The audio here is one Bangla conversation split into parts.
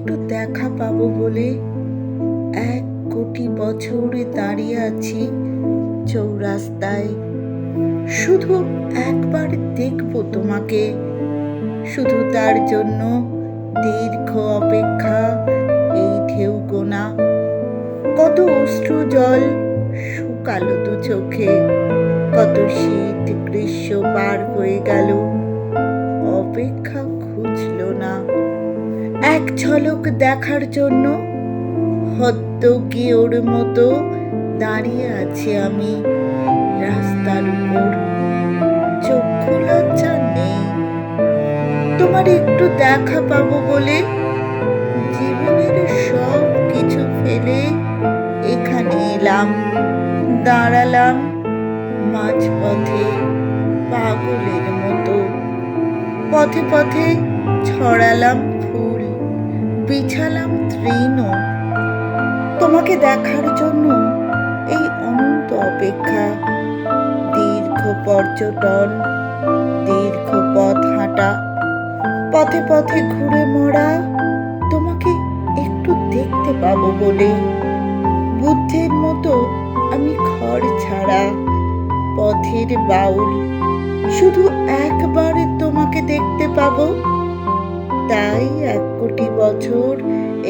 একটু দেখা পাবো বলে 1 কোটি বছরে দাঁড়িয়ে আছি চৌরাস্তায়। শুধু একবার দেখবো তোমাকে, শুধু তার জন্য দীর্ঘ অপেক্ষা, এই ঢেউ গোনা। কত অশ্রু জল শুকালো 2 চোখে, কত শীত গ্রীষ্ম পার হয়ে গেল, অপেক্ষা ঘুচলো না। এক ঝলক দেখার জন্য হদ্দ গিয়ের মতো দাঁড়িয়ে আছি আমি রাস্তার উপর। চক্ষু লজ্জা নেই, তোমার একটু দেখা পাবো বলে জীবনের সব কিছু ফেলে এখানে এলাম, দাঁড়ালাম মাঝপথে পাগলের মতো। পথে পথে ছড়ালাম ফুল, বিছালাম তৃণ, তোমাকে দেখার জন্য এই অনন্ত অপেক্ষা। দীর্ঘ পর্যটন, দীর্ঘ পথ হাঁটা, পথে পথে ঘুরে মরা, তোমাকে একটু দেখতে পাবো বলে। বুদ্ধের মতো আমি ঘর ছাড়া, পথের বাউল, শুধু একবার তোমাকে দেখতে পাবো। তাই 1 কোটি বছর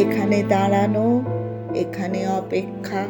এখানে দাঁড়ানো, এখানে অপেক্ষা।